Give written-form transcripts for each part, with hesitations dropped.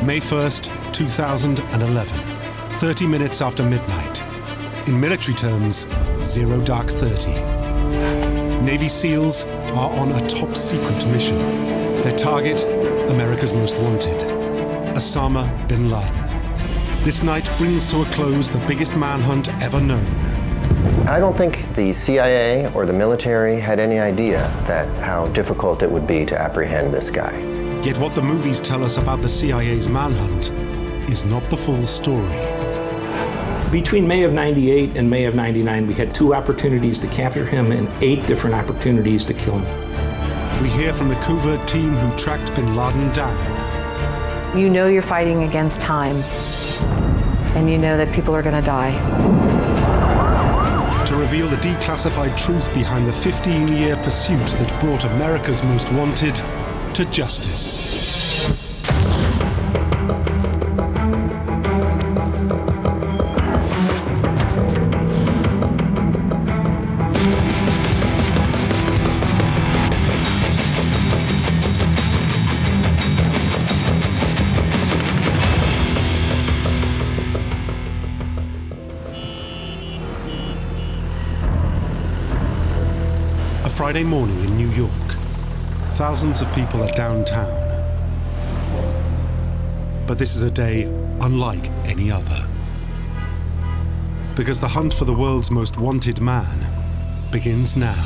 May 1st, 2011, 30 minutes after midnight. In military terms, 0 dark 30. Navy SEALs are on a top-secret mission. Their target, America's most wanted, Osama bin Laden. This night brings to a close the biggest manhunt ever known. I don't think the CIA or the military had any idea how difficult it would be to apprehend this guy. Yet what the movies tell us about the CIA's manhunt is not the full story. Between May of '98 and May of '99, we had 2 opportunities to capture him and 8 different opportunities to kill him. We hear from the covert team who tracked bin Laden down. You know you're fighting against time, and you know that people are going to die. To reveal the declassified truth behind the 15-year pursuit that brought America's most wanted to justice. A Friday morning in New York. Thousands of people are downtown. But this is a day unlike any other. Because the hunt for the world's most wanted man begins now.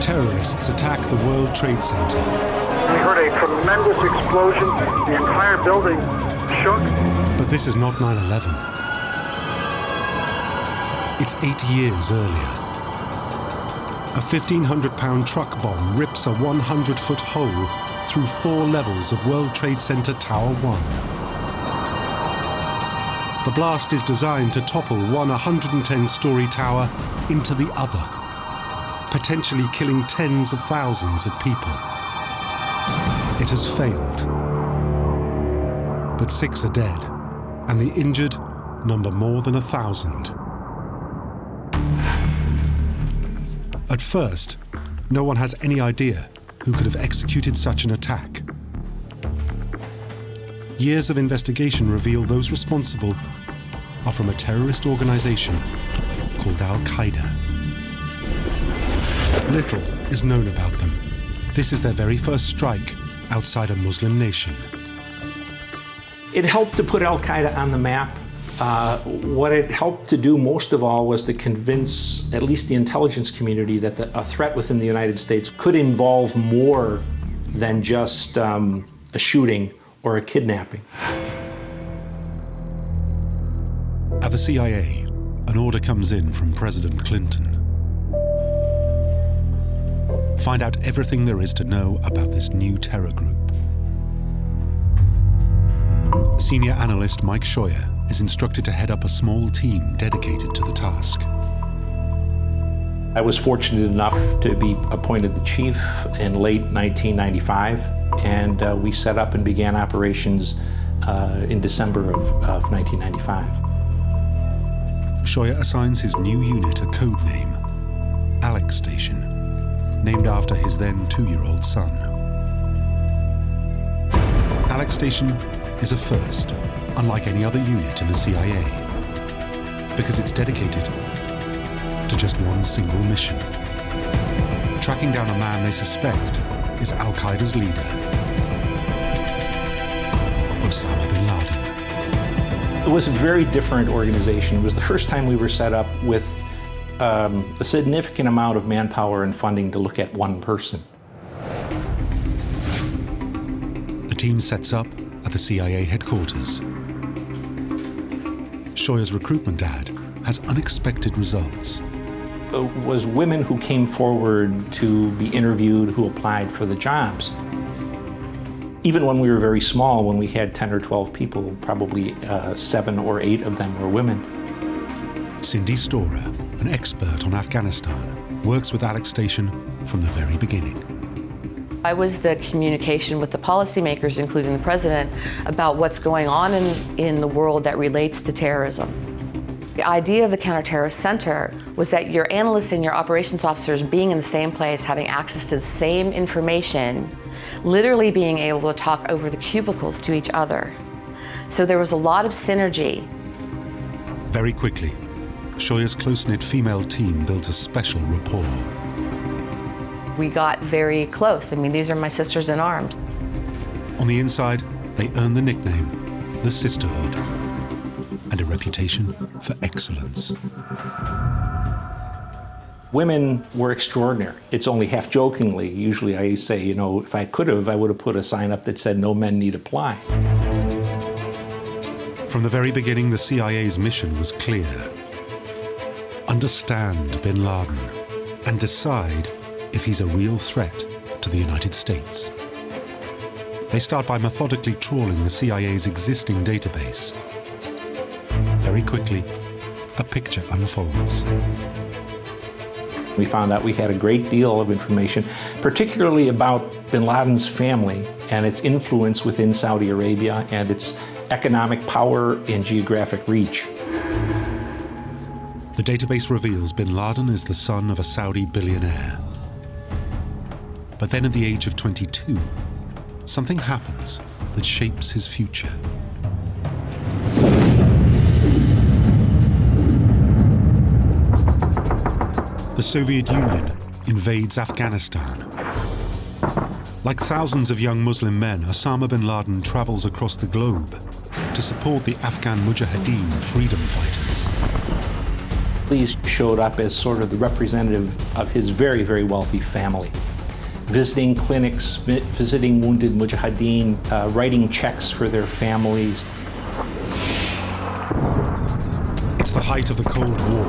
Terrorists attack the World Trade Center. We heard a tremendous explosion. The entire building shook. But this is not 9/11. It's 8 years earlier. A 1,500-pound truck bomb rips a 100-foot hole through 4 levels of World Trade Center Tower 1. The blast is designed to topple one 110-story tower into the other, potentially killing tens of thousands of people. It has failed. But 6 are dead, and the injured number more than 1,000. At first, no one has any idea who could have executed such an attack. Years of investigation reveal those responsible are from a terrorist organization called Al-Qaeda. Little is known about them. This is their very first strike outside a Muslim nation. It helped to put Al-Qaeda on the map. What it helped to do most of all was to convince at least the intelligence community that a threat within the United States could involve more than just a shooting or a kidnapping. At the CIA, an order comes in from President Clinton. Find out everything there is to know about this new terror group. Senior analyst Mike Scheuer is instructed to head up a small team dedicated to the task. I was fortunate enough to be appointed the chief in late 1995, and we set up and began operations in December of 1995. Scheuer assigns his new unit a code name, Alec Station, named after his then 2-year-old son. Alec Station is a first, unlike any other unit in the CIA, because it's dedicated to just one single mission: tracking down a man they suspect is Al-Qaeda's leader, Osama bin Laden. It was a very different organization. It was the first time we were set up with a significant amount of manpower and funding to look at one person. The team sets up at the CIA headquarters. Scheuer's recruitment ad has unexpected results. It was women who came forward to be interviewed who applied for the jobs. Even when we were very small, when we had 10 or 12 people, probably 7 or 8 of them were women. Cindy Storer, an expert on Afghanistan, works with Alec Station from the very beginning. I was the communication with the policymakers, including the president, about what's going on in the world that relates to terrorism. The idea of the Counterterrorist Center was that your analysts and your operations officers being in the same place, having access to the same information, literally being able to talk over the cubicles to each other. So there was a lot of synergy. Very quickly, Shoya's close-knit female team builds a special rapport. We got very close. I mean, these are my sisters in arms. On the inside, they earn the nickname, the Sisterhood, and a reputation for excellence. Women were extraordinary. It's only half jokingly. Usually I say, you know, if I could have, I would have put a sign up that said, "No men need apply." From the very beginning, the CIA's mission was clear. Understand bin Laden and decide if he's a real threat to the United States. They start by methodically trawling the CIA's existing database. Very quickly, a picture unfolds. We found out we had a great deal of information, particularly about bin Laden's family and its influence within Saudi Arabia and its economic power and geographic reach. The database reveals bin Laden is the son of a Saudi billionaire. But then at the age of 22, something happens that shapes his future. The Soviet Union invades Afghanistan. Like thousands of young Muslim men, Osama bin Laden travels across the globe to support the Afghan Mujahideen freedom fighters. He showed up as sort of the representative of his very, very wealthy family, visiting clinics, visiting wounded Mujahideen, writing checks for their families. It's the height of the Cold War,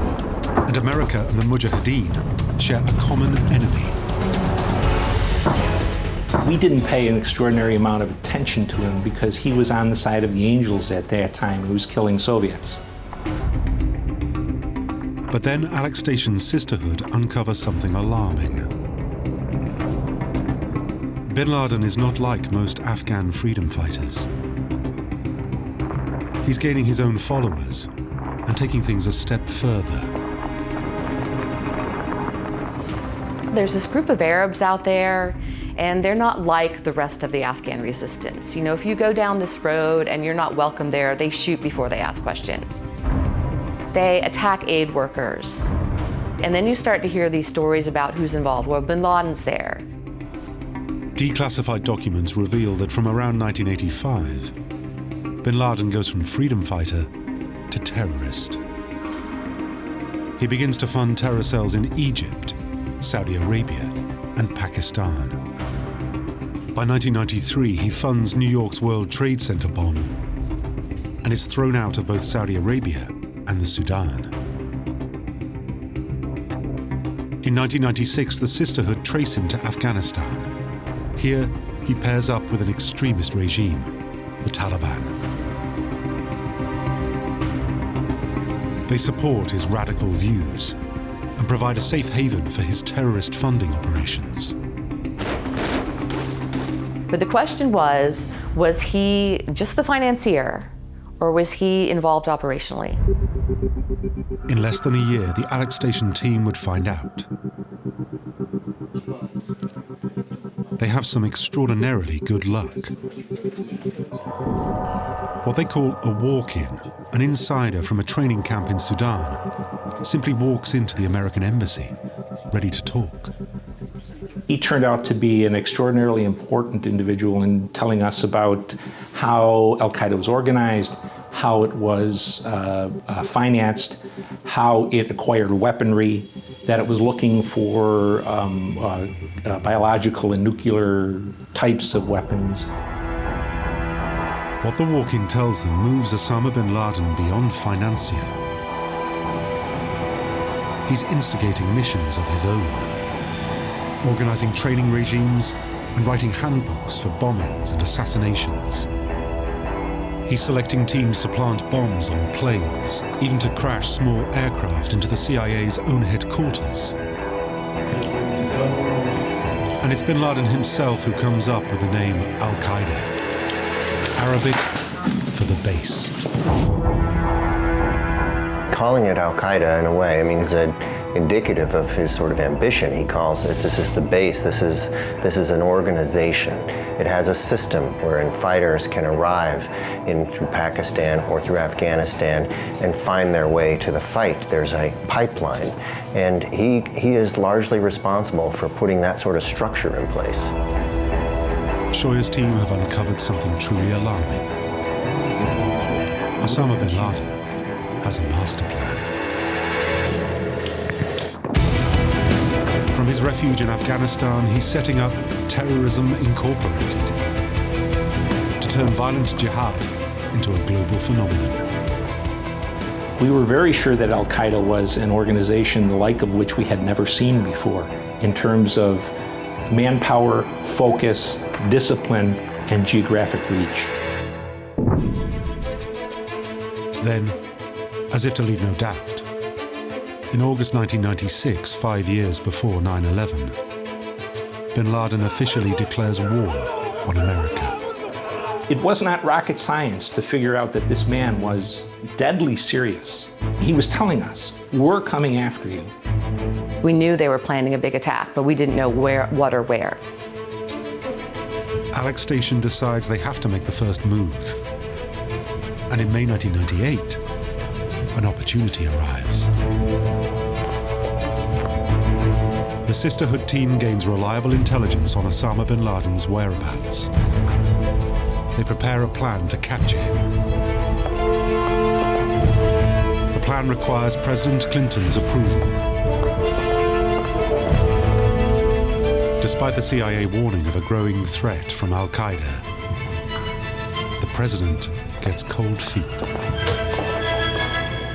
and America and the Mujahideen share a common enemy. We didn't pay an extraordinary amount of attention to him because he was on the side of the angels at that time. He was killing Soviets. But then Alec Station's Sisterhood uncovers something alarming. Bin Laden is not like most Afghan freedom fighters. He's gaining his own followers and taking things a step further. There's this group of Arabs out there, and they're not like the rest of the Afghan resistance. You know, if you go down this road and you're not welcome there, they shoot before they ask questions. They attack aid workers. And then you start to hear these stories about who's involved. Well, bin Laden's there. Declassified documents reveal that from around 1985, bin Laden goes from freedom fighter to terrorist. He begins to fund terror cells in Egypt, Saudi Arabia, and Pakistan. By 1993, he funds New York's World Trade Center bomb and is thrown out of both Saudi Arabia and the Sudan. In 1996, the Sisterhood trace him to Afghanistan. Here, he pairs up with an extremist regime, the Taliban. They support his radical views and provide a safe haven for his terrorist funding operations. But the question was he just the financier, or was he involved operationally? In less than a year, the Alec Station team would find out. They have some extraordinarily good luck. What they call a walk-in, an insider from a training camp in Sudan, simply walks into the American embassy, ready to talk. He turned out to be an extraordinarily important individual in telling us about how Al-Qaeda was organized, how it was financed, how it acquired weaponry, that it was looking for biological and nuclear types of weapons. What the walk-in tells them moves Osama bin Laden beyond financier. He's instigating missions of his own, organizing training regimes and writing handbooks for bombings and assassinations. He's selecting teams to plant bombs on planes, even to crash small aircraft into the CIA's own headquarters. And it's bin Laden himself who comes up with the name Al-Qaeda, Arabic for the base. Calling it Al-Qaeda in a way, I mean, indicative of his sort of ambition. He calls it, this is the base, this is an organization. It has a system wherein fighters can arrive through Pakistan or through Afghanistan and find their way to the fight. There's a pipeline, and he is largely responsible for putting that sort of structure in place. Shoya's team have uncovered something truly alarming. Osama bin Laden has a master plan. From his refuge in Afghanistan, he's setting up Terrorism Incorporated to turn violent jihad into a global phenomenon. We were very sure that Al-Qaeda was an organization the like of which we had never seen before in terms of manpower, focus, discipline, and geographic reach. Then, as if to leave no doubt, in August 1996, 5 years before 9/11, bin Laden officially declares war on America. It was not rocket science to figure out that this man was deadly serious. He was telling us, we're coming after you. We knew they were planning a big attack, but we didn't know where, what, or where. Alec Station decides they have to make the first move. And in May 1998, an opportunity arrives. The Sisterhood team gains reliable intelligence on Osama bin Laden's whereabouts. They prepare a plan to capture him. The plan requires President Clinton's approval. Despite the CIA warning of a growing threat from Al-Qaeda, the president gets cold feet.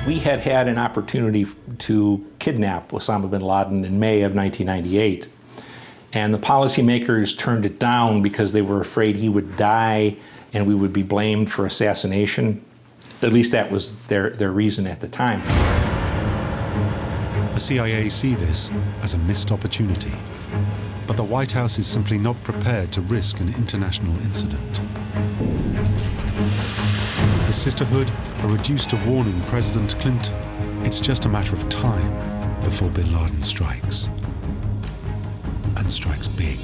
We had had an opportunity to kidnap Osama bin Laden in May of 1998, and the policymakers turned it down because they were afraid he would die and we would be blamed for assassination. At least that was their reason at the time. The CIA see this as a missed opportunity, but the White House is simply not prepared to risk an international incident. The Sisterhood are reduced to warning President Clinton it's just a matter of time before bin Laden strikes. And strikes big.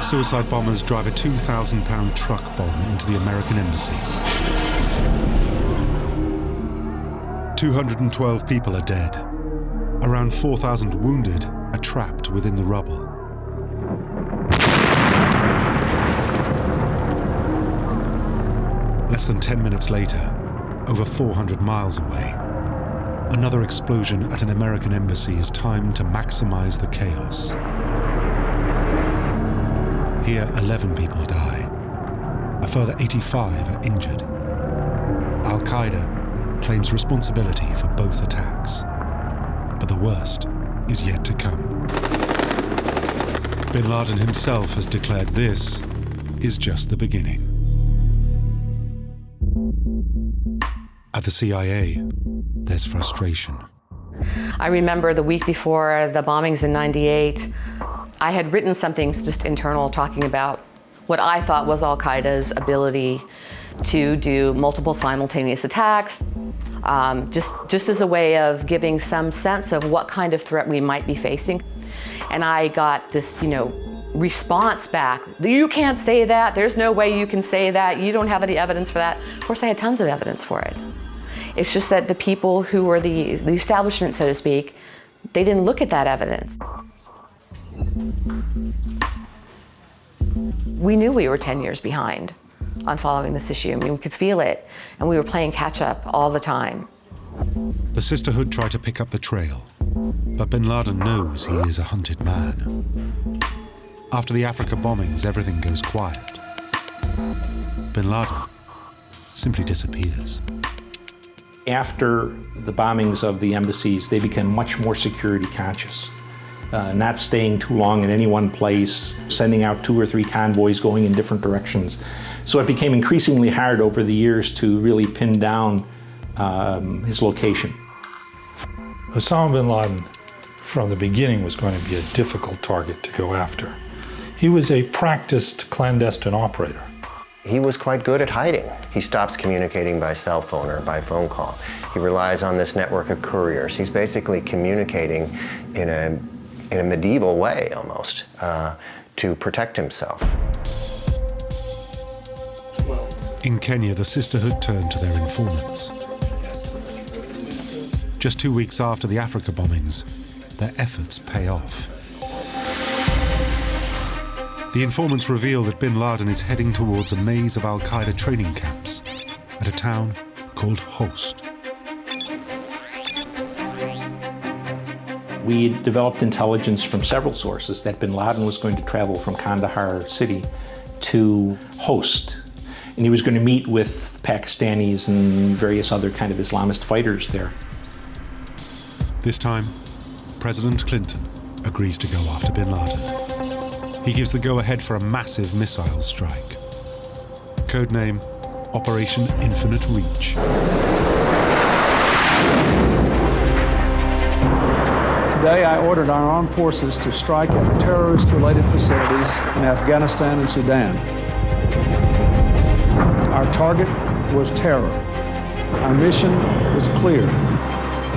Suicide bombers drive a 2,000-pound truck bomb into the American embassy. 212 people are dead. Around 4,000 wounded are trapped within the rubble. Less than 10 minutes later, over 400 miles away, another explosion at an American embassy is timed to maximize the chaos. Here, 11 people die. A further 85 are injured. Al-Qaeda claims responsibility for both attacks. But the worst is yet to come. Bin Laden himself has declared this is just the beginning. At the CIA, there's frustration. I remember the week before the bombings in '98, I had written something just internal talking about what I thought was Al-Qaeda's ability to do multiple simultaneous attacks, just as a way of giving some sense of what kind of threat we might be facing. And I got this, response back. You can't say that. There's no way you can say that. You don't have any evidence for that. Of course, I had tons of evidence for it. It's just that the people who were the establishment, so to speak, they didn't look at that evidence. We knew we were 10 years behind on following this issue. I mean, we could feel it, and we were playing catch up all the time. The Sisterhood try to pick up the trail, but bin Laden knows he is a hunted man. After the Africa bombings, everything goes quiet. Bin Laden simply disappears. After the bombings of the embassies, they became much more security conscious. Not staying too long in any one place, sending out 2 or 3 convoys going in different directions. So it became increasingly hard over the years to really pin down his location. Osama bin Laden, from the beginning, was going to be a difficult target to go after. He was a practiced clandestine operator. he was quite good at hiding. He stops communicating by cell phone or by phone call. He relies on this network of couriers. He's basically communicating in a medieval way, almost, to protect himself. In Kenya, the Sisterhood turned to their informants. Just 2 weeks after the Africa bombings, their efforts pay off. The informants reveal that bin Laden is heading towards a maze of Al-Qaeda training camps at a town called Host. We developed intelligence from several sources that bin Laden was going to travel from Kandahar city to Host. And he was going to meet with Pakistanis and various other kind of Islamist fighters there. This time, President Clinton agrees to go after bin Laden. He gives the go-ahead for a massive missile strike. Codename Operation Infinite Reach. Today, I ordered our armed forces to strike at terrorist-related facilities in Afghanistan and Sudan. Our target was terror. Our mission was clear: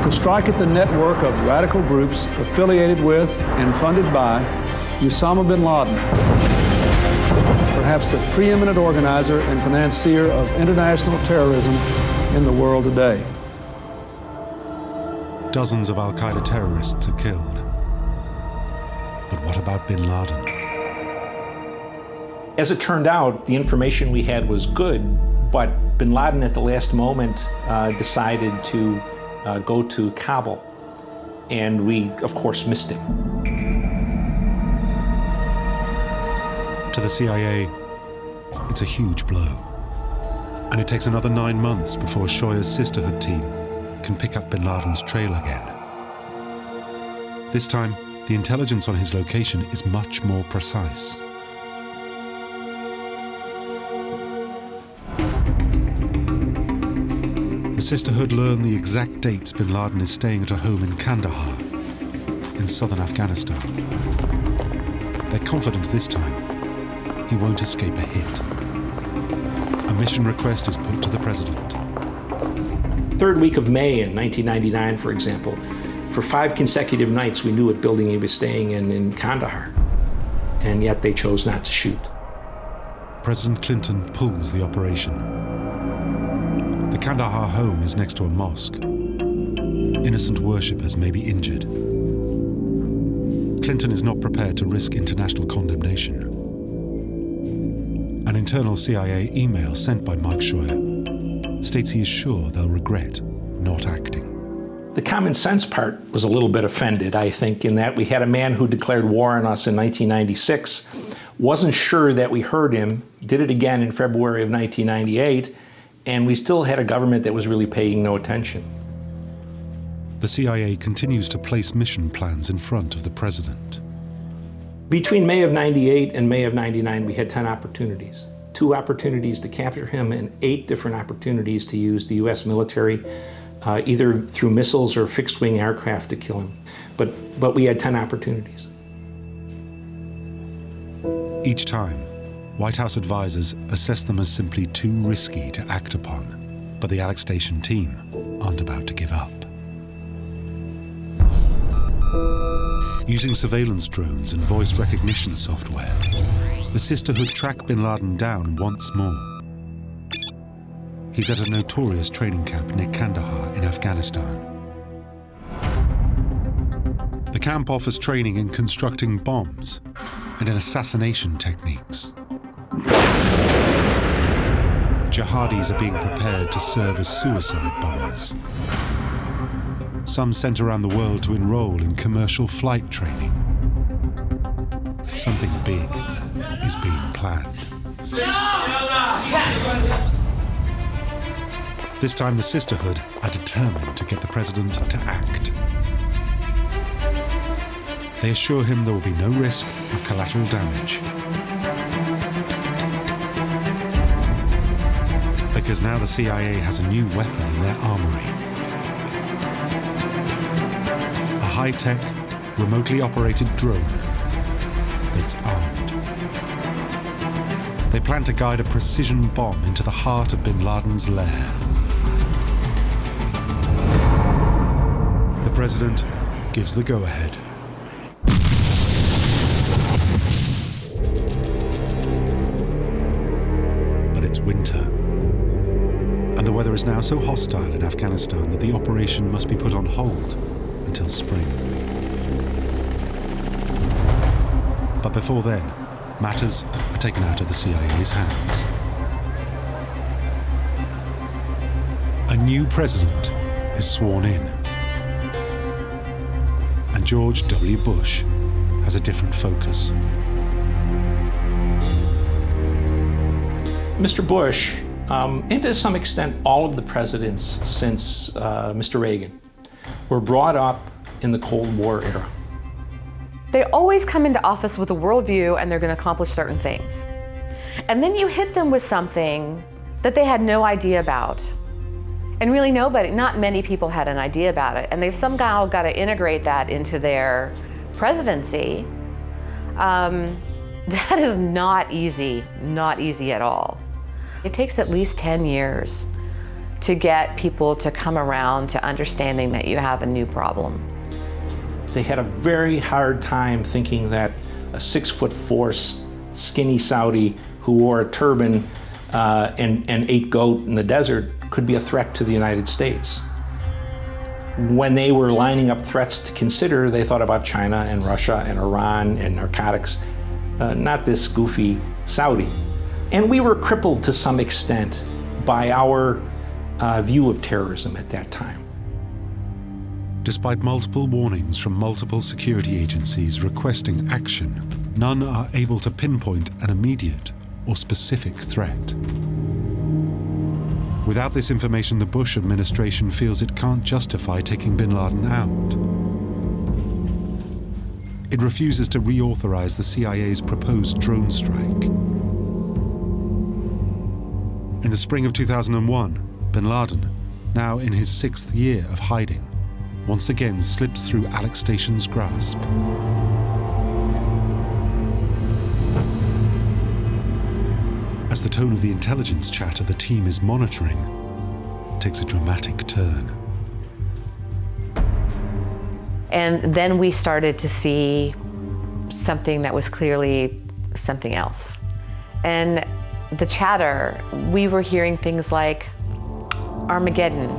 to strike at the network of radical groups affiliated with and funded by Osama bin Laden, perhaps the preeminent organizer and financier of international terrorism in the world today. Dozens of Al-Qaeda terrorists are killed. But what about bin Laden? As it turned out, the information we had was good, but bin Laden at the last moment decided to go to Kabul, and we, of course, missed him. To the CIA, it's a huge blow. And it takes another 9 months before Shoya's Sisterhood team can pick up bin Laden's trail again. This time, the intelligence on his location is much more precise. The Sisterhood learn the exact dates bin Laden is staying at a home in Kandahar, in southern Afghanistan. They're confident this time he won't escape a hit. A mission request is put to the president. Third week of May in 1999, for example, for 5 consecutive nights we knew what building he was staying in Kandahar, and yet they chose not to shoot. President Clinton pulls the operation. The Kandahar home is next to a mosque. Innocent worshippers may be injured. Clinton is not prepared to risk international condemnation. An internal CIA email sent by Mike Shoya states he is sure they'll regret not acting. The common sense part was a little bit offended, I think, in that we had a man who declared war on us in 1996, wasn't sure that we heard him, did it again in February of 1998, and we still had a government that was really paying no attention. The CIA continues to place mission plans in front of the president. Between May of 98 and May of 99, we had 10 opportunities. 2 opportunities to capture him and 8 different opportunities to use the US military, either through missiles or fixed-wing aircraft to kill him. But we had 10 opportunities. Each time, White House advisors assess them as simply too risky to act upon, but the Alec Station team aren't about to give up. Using surveillance drones and voice recognition software, the Sisterhood track bin Laden down once more. He's at a notorious training camp near Kandahar in Afghanistan. The camp offers training in constructing bombs and in assassination techniques. Jihadis are being prepared to serve as suicide bombers. Some sent around the world to enroll in commercial flight training. Something big is being planned. This time the Sisterhood are determined to get the president to act. They assure him there will be no risk of collateral damage. Because now the CIA has a new weapon in their armory. A high-tech, remotely operated drone that's armed. They They plan to guide a precision bomb into the heart of bin Laden's lair. The president gives the go-ahead. But it's winter, and the weather is now so hostile in Afghanistan that the operation must be put on hold until spring. But before then, matters are taken out of the CIA's hands. A new president is sworn in. And George W. Bush has a different focus. Mr. Bush, and to some extent all of the presidents since Mr. Reagan, were brought up in the Cold War era. They always come into office with a worldview and they're going to accomplish certain things. And then you hit them with something that they had no idea about. And really not many people had an idea about it. And they've somehow got to integrate that into their presidency. That is not easy at all. It takes at least 10 years to get people to come around to understanding that you have a new problem. They had a very hard time thinking that a 6'4" skinny Saudi who wore a turban and ate goat in the desert could be a threat to the United States. When they were lining up threats to consider, they thought about China and Russia and Iran and narcotics, not this goofy Saudi. And we were crippled to some extent by our view of terrorism at that time. Despite multiple warnings from multiple security agencies requesting action, none are able to pinpoint an immediate or specific threat. Without this information, the Bush administration feels it can't justify taking bin Laden out. It refuses to reauthorize the CIA's proposed drone strike. In the spring of 2001, bin Laden, now in his 6th year of hiding, once again slips through Alec Station's grasp. As the tone of the intelligence chatter the team is monitoring takes a dramatic turn. And then we started to see something that was clearly something else. And the chatter, we were hearing things like Armageddon,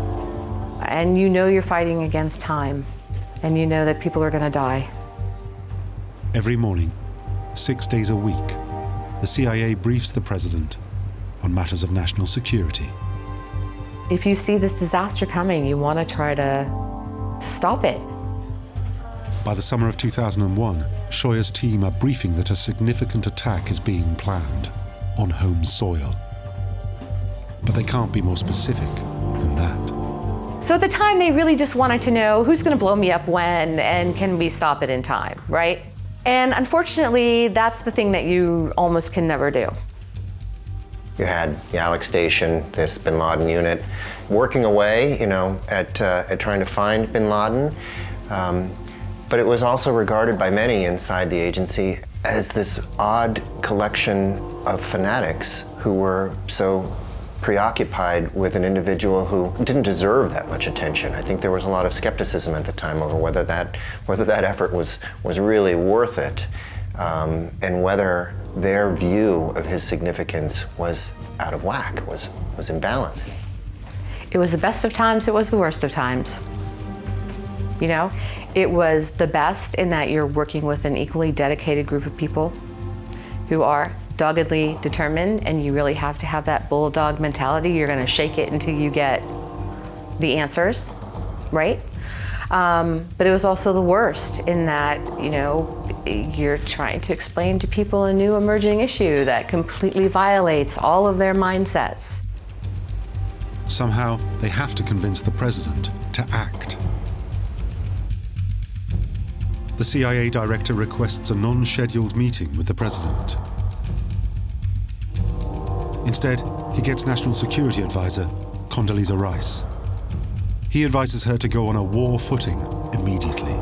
and you know you're fighting against time, and you know that people are going to die. Every morning, 6 days a week, the CIA briefs the president on matters of national security. If you see this disaster coming, you want to try to stop it. By the summer of 2001, Shoya's team are briefing that a significant attack is being planned on home soil. But they can't be more specific than that. So at the time, they really just wanted to know who's going to blow me up when, and can we stop it in time, right? And unfortunately, that's the thing that you almost can never do. You had the Alec Station, this bin Laden unit, working away, at trying to find bin Laden. But it was also regarded by many inside the agency as this odd collection of fanatics who were so preoccupied with an individual who didn't deserve that much attention. I think there was a lot of skepticism at the time over whether that effort was really worth it, and whether their view of his significance was out of whack, was imbalanced. It was the best of times, it was the worst of times. It was the best in that you're working with an equally dedicated group of people who are doggedly determined, and you really have to have that bulldog mentality. You're going to shake it until you get the answers, right? But it was also the worst in that, you're trying to explain to people a new emerging issue that completely violates all of their mindsets. Somehow, they have to convince the president to act. The CIA director requests a non-scheduled meeting with the president. Instead, he gets National Security Advisor Condoleezza Rice. He advises her to go on a war footing immediately.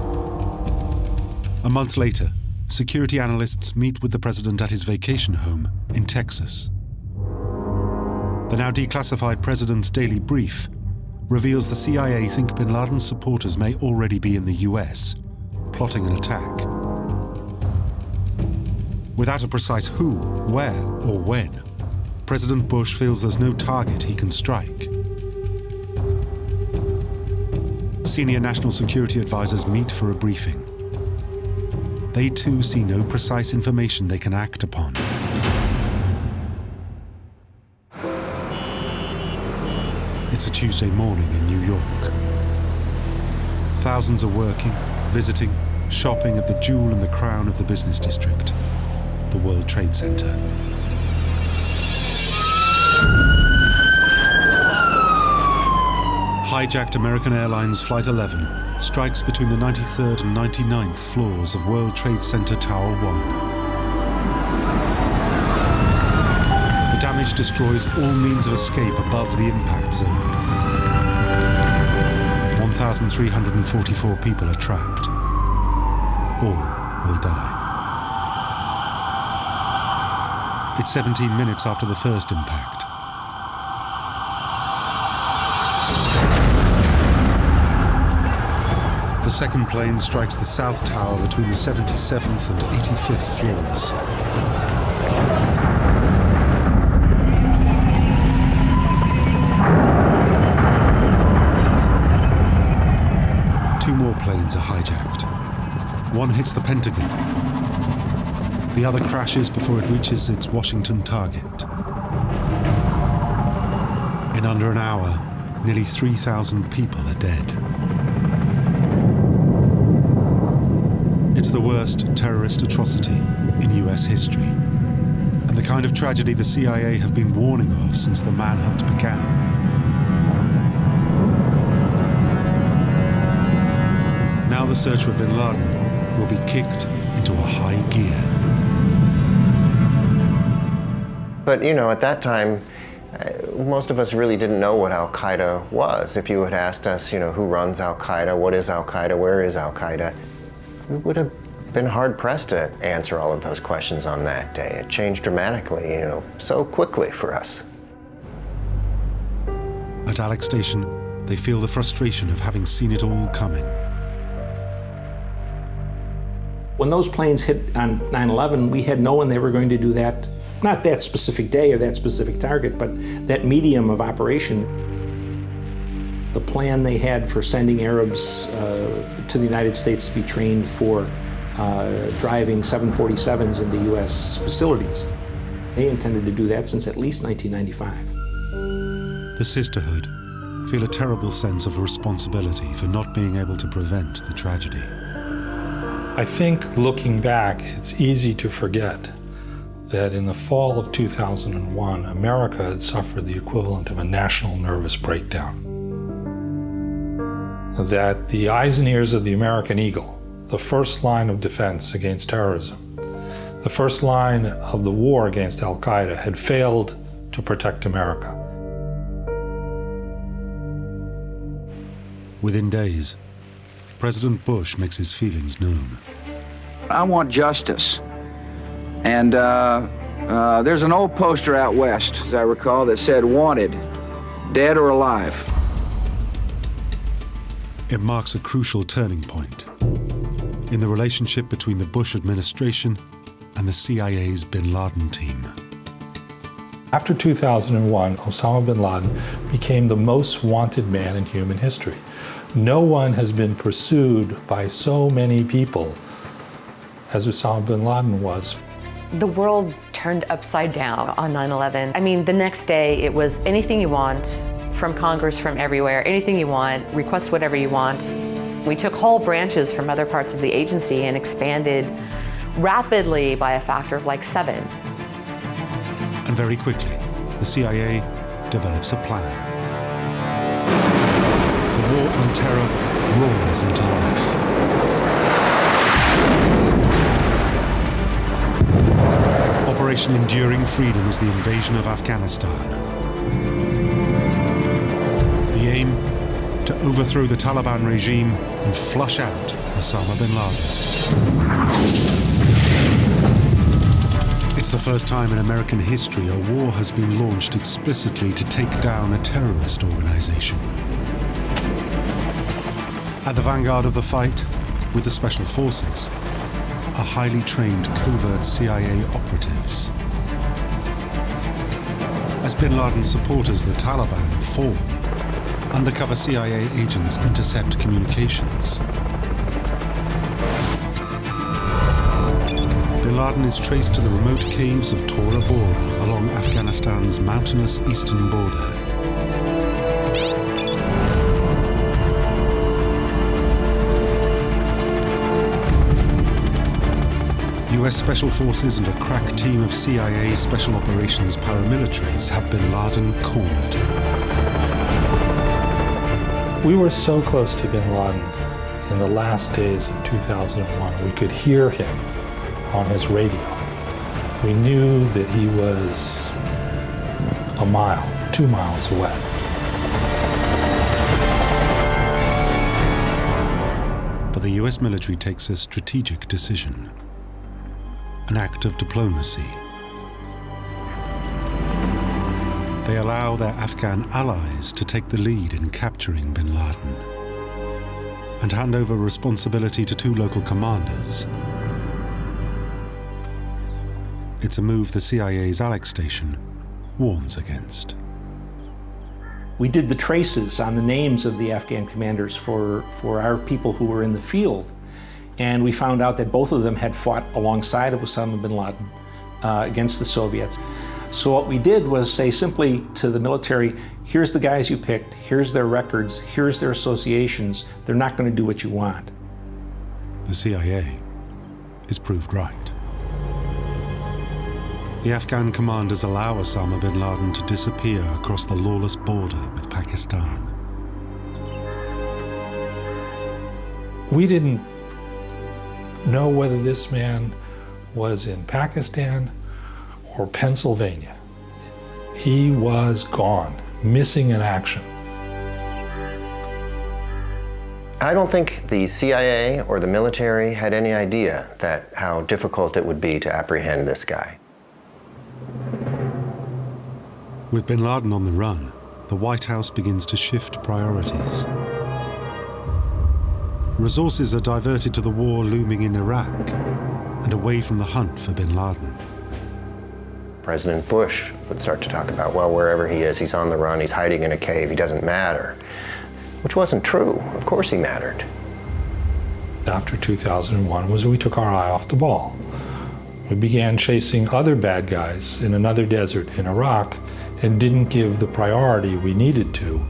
A month later, security analysts meet with the president at his vacation home in Texas. The now declassified president's daily brief reveals the CIA think bin Laden's supporters may already be in the US, plotting an attack. Without a precise who, where, or when, President Bush feels there's no target he can strike. Senior national security advisors meet for a briefing. They too see no precise information they can act upon. It's a Tuesday morning in New York. Thousands are working, visiting, shopping at the jewel and the crown of the business district, the World Trade Center. Hijacked American Airlines Flight 11 strikes between the 93rd and 99th floors of World Trade Center Tower 1. The damage destroys all means of escape above the impact zone. 1,344 people are trapped. All will die. It's 17 minutes after the first impact. The second plane strikes the south tower between the 77th and 85th floors. Two more planes are hijacked. One hits the Pentagon. The other crashes before it reaches its Washington target. In under an hour, nearly 3,000 people are dead. It's the worst terrorist atrocity in US history, and the kind of tragedy the CIA have been warning of since the manhunt began. Now the search for bin Laden will be kicked into a high gear. But, you know, at that time, most of us really didn't know what Al-Qaeda was. If you had asked us, you know, who runs Al-Qaeda, what is Al-Qaeda, where is Al-Qaeda, we would have been hard-pressed to answer all of those questions on that day. It changed dramatically, you know, so quickly for us. At Alec Station, they feel the frustration of having seen it all coming. When those planes hit on 9/11, we had known they were going to do that, not that specific day or that specific target, but that medium of operation. The plan they had for sending Arabs to the United States to be trained for driving 747s into US facilities. They intended to do that since at least 1995. The Sisterhood feel a terrible sense of responsibility for not being able to prevent the tragedy. I think looking back, it's easy to forget that in the fall of 2001, America had suffered the equivalent of a national nervous breakdown. That the eyes and ears of the American eagle, the first line of defense against terrorism, the first line of the war against Al-Qaeda, had failed to protect America. Within days, President Bush makes his feelings known. I want justice. And there's an old poster out west, as I recall, that said, "Wanted, dead or alive." It marks a crucial turning point in the relationship between the Bush administration and the CIA's bin Laden team. After 2001, Osama bin Laden became the most wanted man in human history. No one has been pursued by so many people as Osama bin Laden was. The world turned upside down on 9/11. I mean, the next day it was anything you want from Congress, from everywhere, anything you want, request whatever you want. We took whole branches from other parts of the agency and expanded rapidly by a factor of like 7. And very quickly, the CIA develops a plan. The war on terror roars into life. Operation Enduring Freedom is the invasion of Afghanistan. The aim, to overthrow the Taliban regime and flush out Osama bin Laden. It's the first time in American history a war has been launched explicitly to take down a terrorist organization. At the vanguard of the fight, with the Special Forces, are highly trained covert CIA operatives. As bin Laden's supporters, the Taliban, fall, undercover CIA agents intercept communications. Bin Laden is traced to the remote caves of Tora Bora along Afghanistan's mountainous eastern border. US Special Forces and a crack team of CIA Special Operations paramilitaries have bin Laden cornered. We were so close to bin Laden in the last days of 2001. We could hear him on his radio. We knew that he was a mile, 2 miles away. But the US military takes a strategic decision. An act of diplomacy. They allow their Afghan allies to take the lead in capturing bin Laden and hand over responsibility to 2 local commanders. It's a move the CIA's Alec Station warns against. We did the traces on the names of the Afghan commanders for our people who were in the field, and we found out that both of them had fought alongside of Osama bin Laden against the Soviets. So what we did was say simply to the military, here's the guys you picked, here's their records, here's their associations, they're not going to do what you want. The CIA is proved right. The Afghan commanders allow Osama bin Laden to disappear across the lawless border with Pakistan. We didn't know whether this man was in Pakistan or Pennsylvania. He was gone, missing in action. I don't think the CIA or the military had any idea that how difficult it would be to apprehend this guy. With bin Laden on the run, the White House begins to shift priorities. Resources are diverted to the war looming in Iraq and away from the hunt for bin Laden. President Bush would start to talk about, well, wherever he is, he's on the run, he's hiding in a cave, he doesn't matter. Which wasn't true. Of course he mattered. After 2001 was we took our eye off the ball. We began chasing other bad guys in another desert in Iraq and didn't give the priority we needed to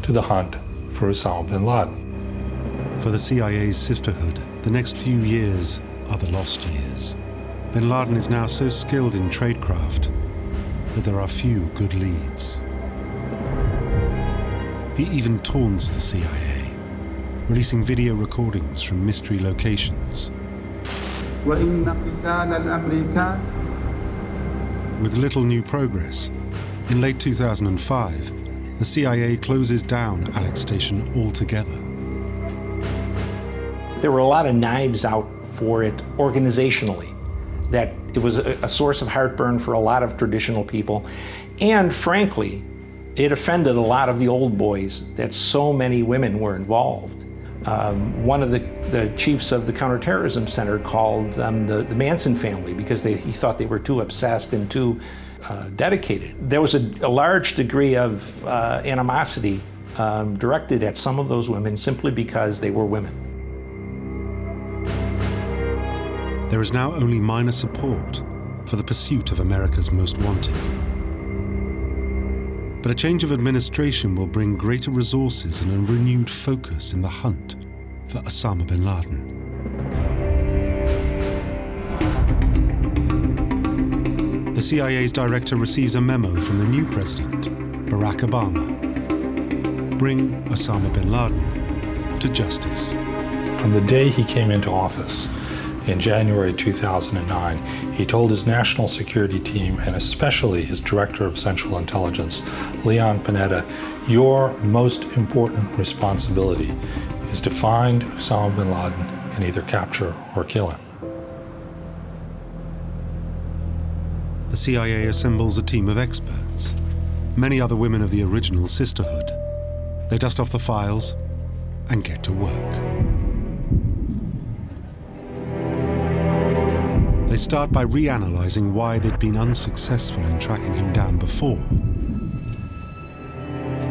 the hunt for Osama bin Laden. For the CIA's Sisterhood, the next few years are the lost years. Bin Laden is now so skilled in tradecraft that there are few good leads. He even taunts the CIA, releasing video recordings from mystery locations. With little new progress, in late 2005, the CIA closes down Alec Station altogether. There were a lot of knives out for it organizationally, that it was a source of heartburn for a lot of traditional people. And frankly, it offended a lot of the old boys that so many women were involved. One of the chiefs of the Counterterrorism Center called them the Manson family because he thought they were too obsessed and too dedicated. There was a large degree of animosity directed at some of those women simply because they were women. There is now only minor support for the pursuit of America's most wanted. But a change of administration will bring greater resources and a renewed focus in the hunt for Osama bin Laden. The CIA's director receives a memo from the new president, Barack Obama. Bring Osama bin Laden to justice. From the day he came into office, in January 2009, he told his national security team, and especially his director of Central Intelligence, Leon Panetta, your most important responsibility is to find Osama bin Laden and either capture or kill him. The CIA assembles a team of experts, many other women of the original Sisterhood. They dust off the files and get to work. They start by reanalyzing why they'd been unsuccessful in tracking him down before.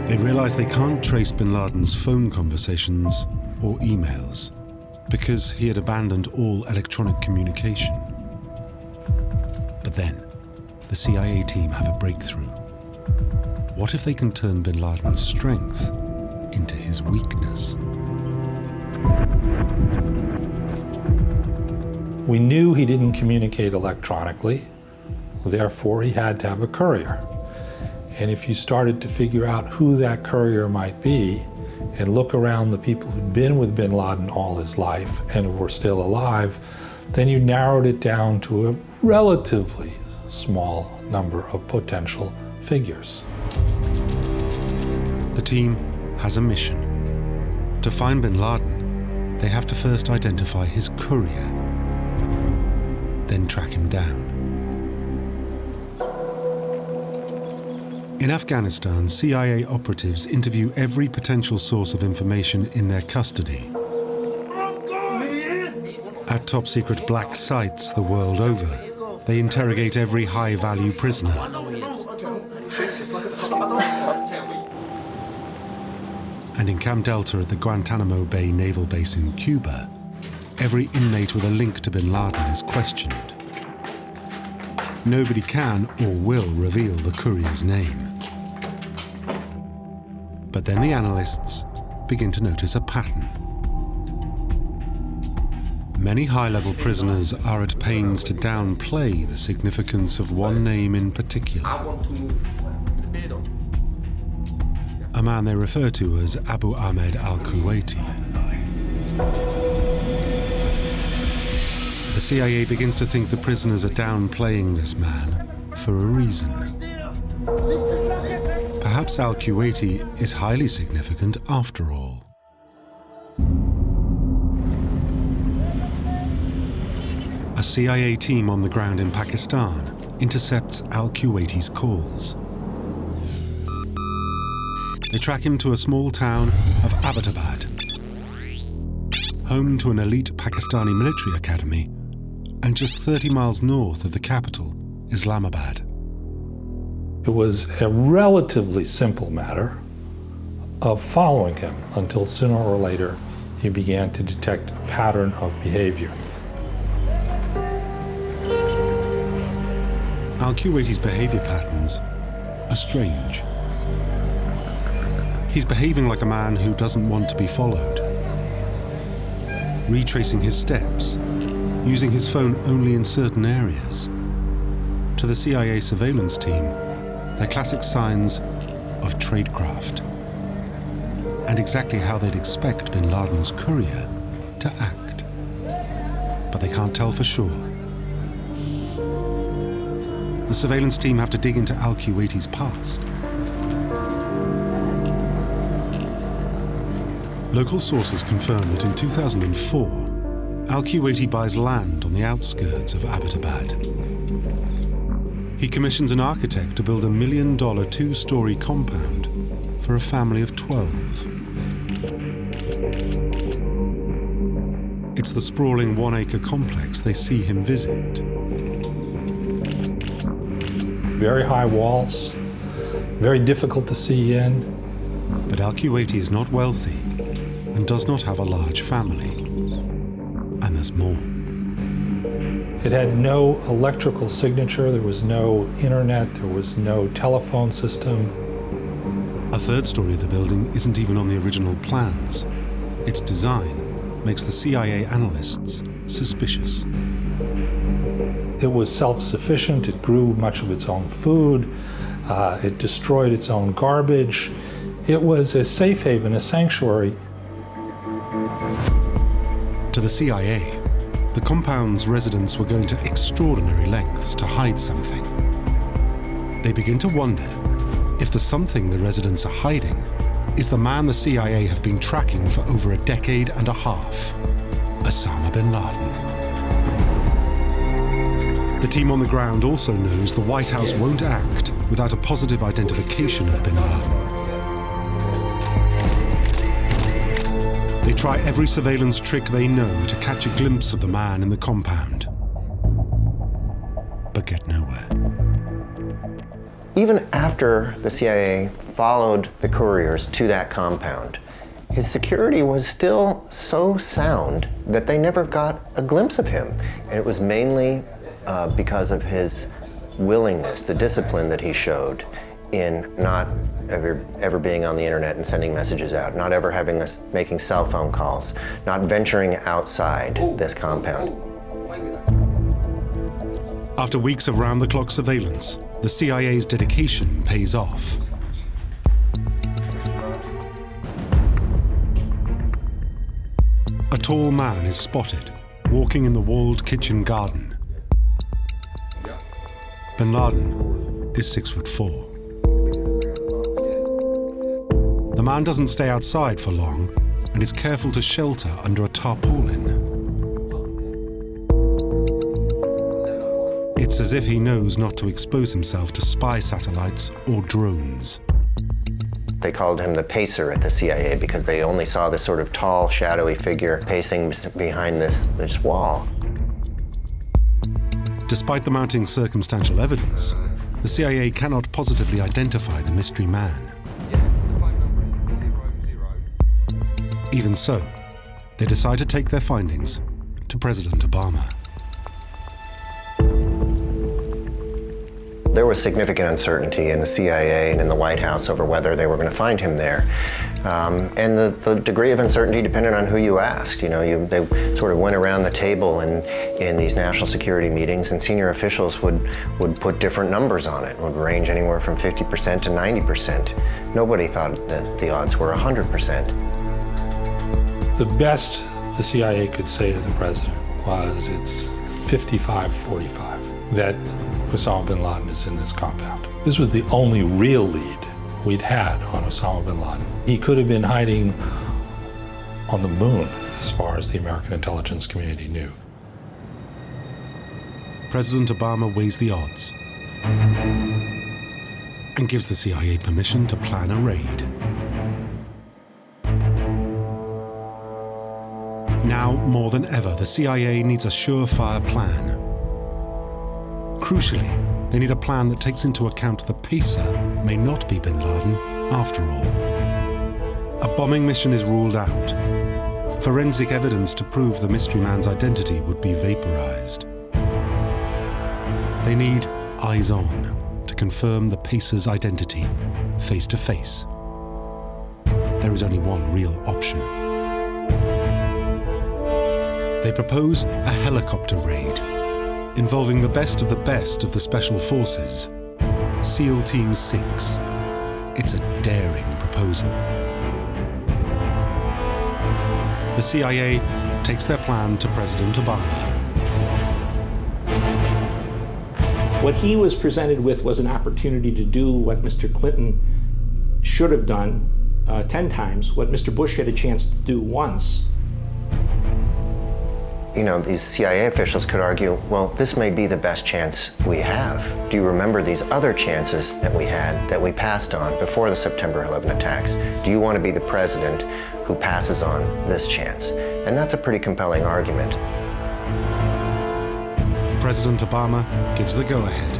They realize they can't trace bin Laden's phone conversations or emails because he had abandoned all electronic communication. But then, the CIA team have a breakthrough. What if they can turn bin Laden's strength into his weakness? We knew he didn't communicate electronically, therefore he had to have a courier. And if you started to figure out who that courier might be and look around the people who'd been with bin Laden all his life and who were still alive, then you narrowed it down to a relatively small number of potential figures. The team has a mission. To find bin Laden, they have to first identify his courier, then track him down. In Afghanistan, CIA operatives interview every potential source of information in their custody. At top-secret black sites the world over, they interrogate every high-value prisoner. And in Camp Delta at the Guantanamo Bay Naval Base in Cuba, every inmate with a link to bin Laden is questioned. Nobody can or will reveal the courier's name. But then the analysts begin to notice a pattern. Many high-level prisoners are at pains to downplay the significance of one name in particular. A man they refer to as Abu Ahmed al-Kuwaiti. The CIA begins to think the prisoners are downplaying this man for a reason. Perhaps al-Kuwaiti is highly significant after all. A CIA team on the ground in Pakistan intercepts al-Kuwaiti's calls. They track him to a small town of Abbottabad, home to an elite Pakistani military academy, and just 30 miles north of the capital, Islamabad. It was a relatively simple matter of following him until sooner or later you began to detect a pattern of behavior. Al-Kuwaiti's behavior patterns are strange. He's behaving like a man who doesn't want to be followed, retracing his steps, using his phone only in certain areas. To the CIA surveillance team, they're classic signs of tradecraft, and exactly how they'd expect bin Laden's courier to act. But they can't tell for sure. The surveillance team have to dig into al-Kuwaiti's past. Local sources confirm that in 2004, al-Kuwaiti buys land on the outskirts of Abbottabad. He commissions an architect to build $1 million two-story compound for a family of 12. It's the sprawling one-acre complex they see him visit. Very high walls, very difficult to see in. But al-Kuwaiti is not wealthy and does not have a large family. And there's more. It had no electrical signature, there was no internet, there was no telephone system. A third story of the building isn't even on the original plans. Its design makes the CIA analysts suspicious. It was self-sufficient, it grew much of its own food, it destroyed its own garbage. It was a safe haven, a sanctuary. To the CIA, the compound's residents were going to extraordinary lengths to hide something. They begin to wonder if the something the residents are hiding is the man the CIA have been tracking for over a decade and a half, Osama bin Laden. The team on the ground also knows the White House won't act without a positive identification of bin Laden. They try every surveillance trick they know to catch a glimpse of the man in the compound, but get nowhere. Even after the CIA followed the couriers to that compound, his security was still so sound that they never got a glimpse of him. And it was mainly because of his willingness, the discipline that he showed in not ever being on the internet and sending messages out, not ever making cell phone calls, not venturing outside this compound. After weeks of round-the-clock surveillance, the CIA's dedication pays off. A tall man is spotted walking in the walled kitchen garden. Bin Laden is 6'4". The man doesn't stay outside for long and is careful to shelter under a tarpaulin. It's as if he knows not to expose himself to spy satellites or drones. They called him the pacer at the CIA because they only saw this sort of tall, shadowy figure pacing behind this wall. Despite the mounting circumstantial evidence, the CIA cannot positively identify the mystery man. Even so, they decide to take their findings to President Obama. There was significant uncertainty in the CIA and in the White House over whether they were going to find him there. And the degree of uncertainty depended on who you asked. You know, they sort of went around the table in these national security meetings, and senior officials would put different numbers on it. It would range anywhere from 50% to 90%. Nobody thought that the odds were 100%. The best the CIA could say to the president was it's 55-45, that Osama bin Laden is in this compound. This was the only real lead we'd had on Osama bin Laden. He could have been hiding on the moon as far as the American intelligence community knew. President Obama weighs the odds and gives the CIA permission to plan a raid. Now, more than ever, the CIA needs a surefire plan. Crucially, they need a plan that takes into account the pacer may not be bin Laden after all. A bombing mission is ruled out. Forensic evidence to prove the mystery man's identity would be vaporized. They need eyes on to confirm the pacer's identity face to face. There is only one real option. They propose a helicopter raid involving the best of the Special Forces, SEAL Team 6. It's a daring proposal. The CIA takes their plan to President Obama. What he was presented with was an opportunity to do what Mr. Clinton should have done 10 times, what Mr. Bush had a chance to do once. You know, these CIA officials could argue, well, this may be the best chance we have. Do you remember these other chances that we had that we passed on before the September 11 attacks? Do you want to be the president who passes on this chance? And that's a pretty compelling argument. President Obama gives the go-ahead.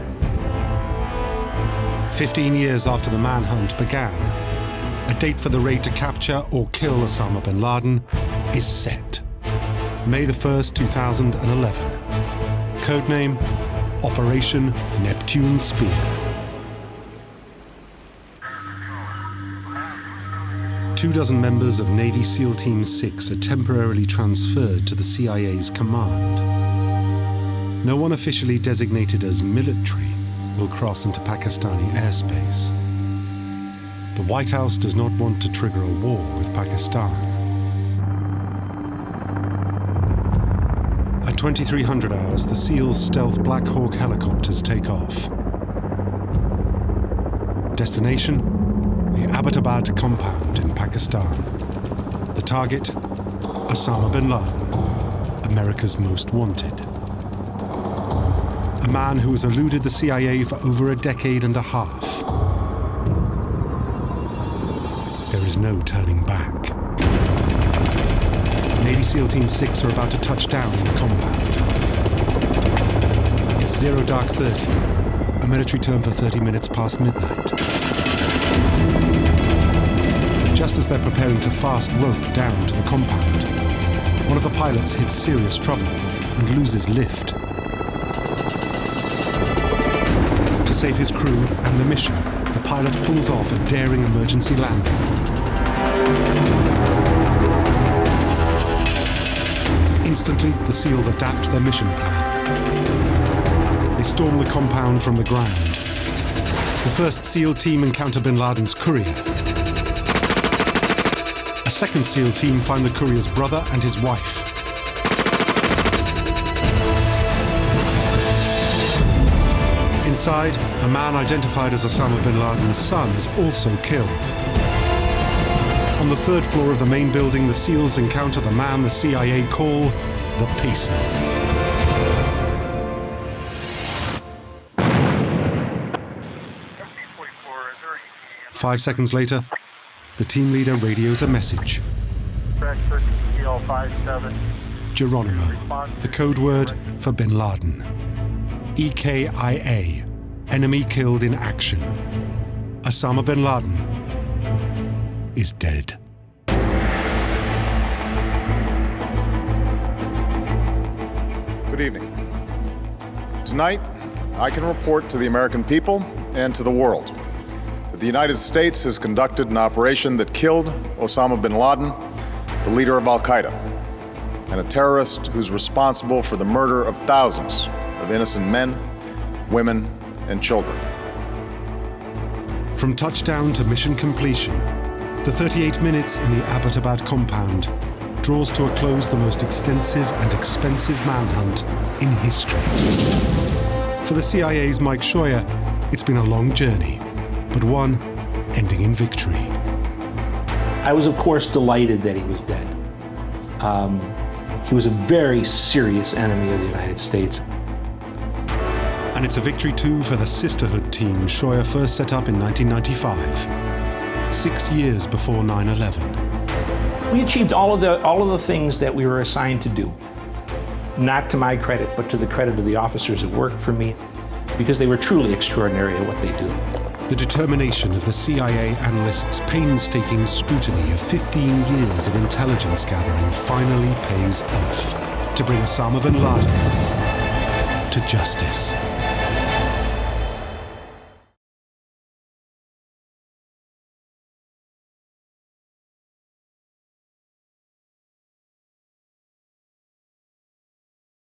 15 years after the manhunt began, a date for the raid to capture or kill Osama bin Laden is set. May the 1st, 2011. Codename, Operation Neptune Spear. Two dozen members of Navy SEAL Team 6 are temporarily transferred to the CIA's command. No one officially designated as military will cross into Pakistani airspace. The White House does not want to trigger a war with Pakistan. At 2300 hours, the SEALs' stealth Black Hawk helicopters take off. Destination, the Abbottabad compound in Pakistan. The target, Osama bin Laden. America's Most Wanted. A man who has eluded the CIA for over a decade and a half. There is no turning back. Navy SEAL Team 6 are about to touch down in the compound. It's 0:30, a military term for 30 minutes past midnight. Just as they're preparing to fast rope down to the compound, one of the pilots hits serious trouble and loses lift. To save his crew and the mission, the pilot pulls off a daring emergency landing. Instantly, the SEALs adapt their mission plan. They storm the compound from the ground. The first SEAL team encounter bin Laden's courier. A second SEAL team find the courier's brother and his wife. Inside, a man identified as Osama bin Laden's son is also killed. On the third floor of the main building, the SEALs encounter the man the CIA call the Pacer. Five seconds later, the team leader radios a message. Geronimo, the code word for bin Laden. EKIA, enemy killed in action. Osama bin Laden is dead. Good evening. Tonight, I can report to the American people and to the world that the United States has conducted an operation that killed Osama bin Laden, the leader of Al-Qaeda, and a terrorist who's responsible for the murder of thousands of innocent men, women, and children. From touchdown to mission completion, the 38 minutes in the Abbottabad compound draws to a close the most extensive and expensive manhunt in history. For the CIA's Mike Scheuer, it's been a long journey, but one ending in victory. I was, of course, delighted that he was dead. He was a very serious enemy of the United States. And it's a victory too for the Sisterhood team Scheuer first set up in 1995, 6 years before 9/11. We achieved all of the things that we were assigned to do. Not to my credit, but to the credit of the officers that worked for me, because they were truly extraordinary at what they do. The determination of the CIA analysts' painstaking scrutiny of 15 years of intelligence gathering finally pays off to bring Osama bin Laden to justice.